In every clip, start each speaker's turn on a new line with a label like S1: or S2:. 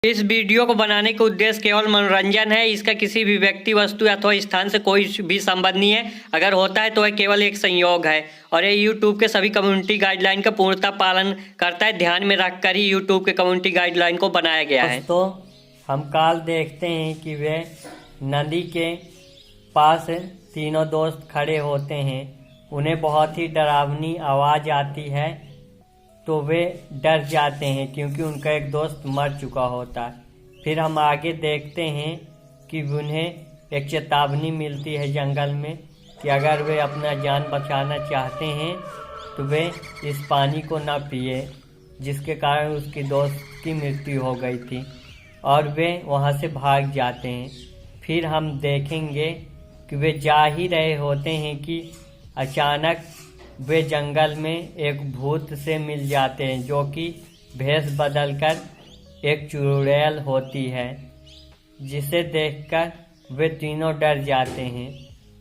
S1: इस वीडियो को बनाने का उद्देश्य केवल मनोरंजन है। इसका किसी भी व्यक्ति, वस्तु अथवा स्थान से कोई भी संबंध नहीं है। अगर होता है तो वह केवल एक संयोग है और ये यूट्यूब के सभी कम्युनिटी गाइडलाइन का पूर्णतः पालन करता है। ध्यान में रखकर ही यूट्यूब के कम्युनिटी गाइडलाइन को बनाया गया है।
S2: तो हम काल देखते हैं कि वे नदी के पास तीनों दोस्त खड़े होते हैं। उन्हें बहुत ही डरावनी आवाज़ आती है तो वे डर जाते हैं क्योंकि उनका एक दोस्त मर चुका होता है। फिर हम आगे देखते हैं कि उन्हें एक चेतावनी मिलती है जंगल में कि अगर वे अपना जान बचाना चाहते हैं तो वे इस पानी को न पिए, जिसके कारण उसकी दोस्त की मृत्यु हो गई थी और वे वहां से भाग जाते हैं। फिर हम देखेंगे कि वे जा ही रहे होते हैं कि अचानक वे जंगल में एक भूत से मिल जाते हैं जो कि भेष बदलकर एक चुड़ैल होती है, जिसे देखकर वे तीनों डर जाते हैं।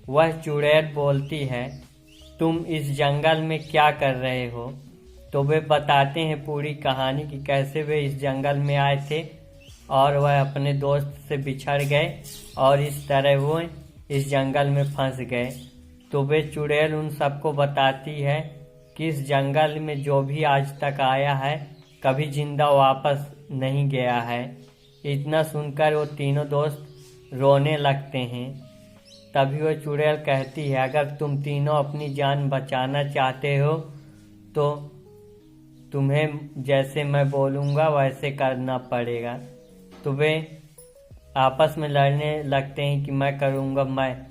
S2: वह चुड़ैल बोलती है, तुम इस जंगल में क्या कर रहे हो? तो वे बताते हैं पूरी कहानी कि कैसे वे इस जंगल में आए थे और वह अपने दोस्त से बिछड़ गए और इस तरह वो इस जंगल में फंस गए। तो वे चुड़ैल उन सबको बताती है कि इस जंगल में जो भी आज तक आया है कभी जिंदा वापस नहीं गया है। इतना सुनकर वो तीनों दोस्त रोने लगते हैं। तभी वो चुड़ैल कहती है, अगर तुम तीनों अपनी जान बचाना चाहते हो तो तुम्हें जैसे मैं बोलूँगा वैसे करना पड़ेगा। तो वे आपस में लड़ने लगते हैं कि मैं करूँगा, मैं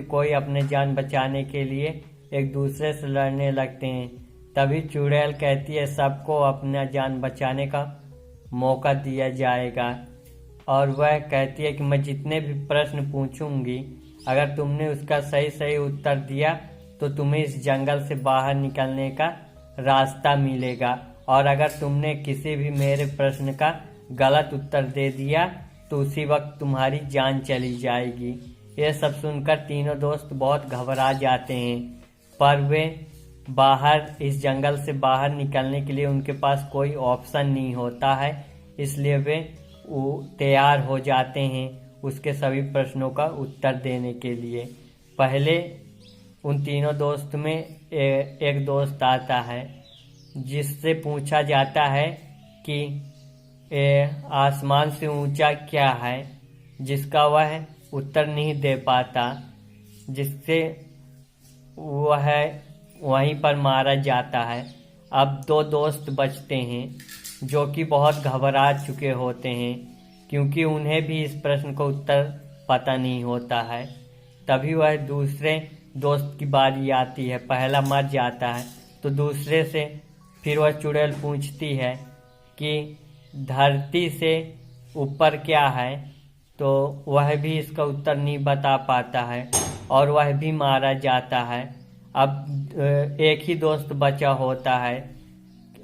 S2: कोई अपने जान बचाने के लिए एक दूसरे से लड़ने लगते हैं। तभी चुड़ैल कहती है, सबको अपना जान बचाने का मौका दिया जाएगा और वह कहती है कि मैं जितने भी प्रश्न पूछूंगी, अगर तुमने उसका सही सही उत्तर दिया तो तुम्हें इस जंगल से बाहर निकलने का रास्ता मिलेगा और अगर तुमने किसी भी मेरे प्रश्न का गलत उत्तर दे दिया तो उसी वक्त तुम्हारी जान चली जाएगी। यह सब सुनकर तीनों दोस्त बहुत घबरा जाते हैं, पर वे बाहर इस जंगल से बाहर निकलने के लिए उनके पास कोई ऑप्शन नहीं होता है, इसलिए वे तैयार हो जाते हैं उसके सभी प्रश्नों का उत्तर देने के लिए। पहले उन तीनों दोस्त में एक दोस्त आता है जिससे पूछा जाता है कि आसमान से ऊंचा क्या है, जिसका वह उत्तर नहीं दे पाता, जिससे वह वहीं पर मारा जाता है। अब दो दोस्त बचते हैं जो कि बहुत घबरा चुके होते हैं क्योंकि उन्हें भी इस प्रश्न का उत्तर पता नहीं होता है। तभी वह दूसरे दोस्त की बारी आती है। पहला मर जाता है तो दूसरे से फिर वह चुड़ैल पूछती है कि धरती से ऊपर क्या है, तो वह भी इसका उत्तर नहीं बता पाता है और वह भी मारा जाता है। अब एक ही दोस्त बचा होता है।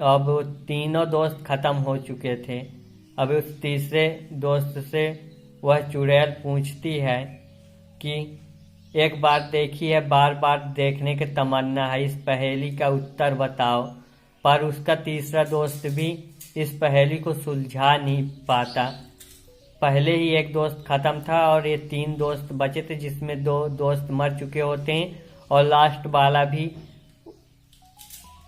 S2: अब तीनों दोस्त खत्म हो चुके थे। अब उस तीसरे दोस्त से वह चुड़ैल पूछती है कि एक बार देखी है, बार बार देखने की तमन्ना है, इस पहेली का उत्तर बताओ। पर उसका तीसरा दोस्त भी इस पहेली को सुलझा नहीं पाता। पहले ही एक दोस्त खत्म था और ये तीन दोस्त बचे थे, जिसमें दो दोस्त मर चुके होते हैं और लास्ट वाला भी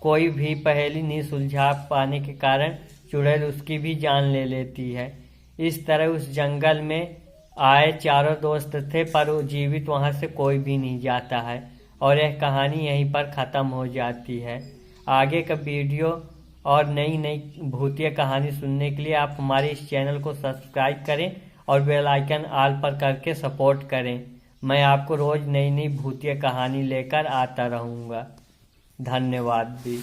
S2: कोई भी पहेली नहीं सुलझा पाने के कारण चुड़ैल उसकी भी जान ले लेती है। इस तरह उस जंगल में आए चारों दोस्त थे पर वो जीवित वहां से कोई भी नहीं जाता है और यह कहानी यहीं पर ख़त्म हो जाती है। आगे का वीडियो और नई नई भूतिया कहानी सुनने के लिए आप हमारे इस चैनल को सब्सक्राइब करें और बेल आइकन ऑल पर करके सपोर्ट करें। मैं आपको रोज नई नई भूतिया कहानी लेकर आता रहूँगा। धन्यवाद भी।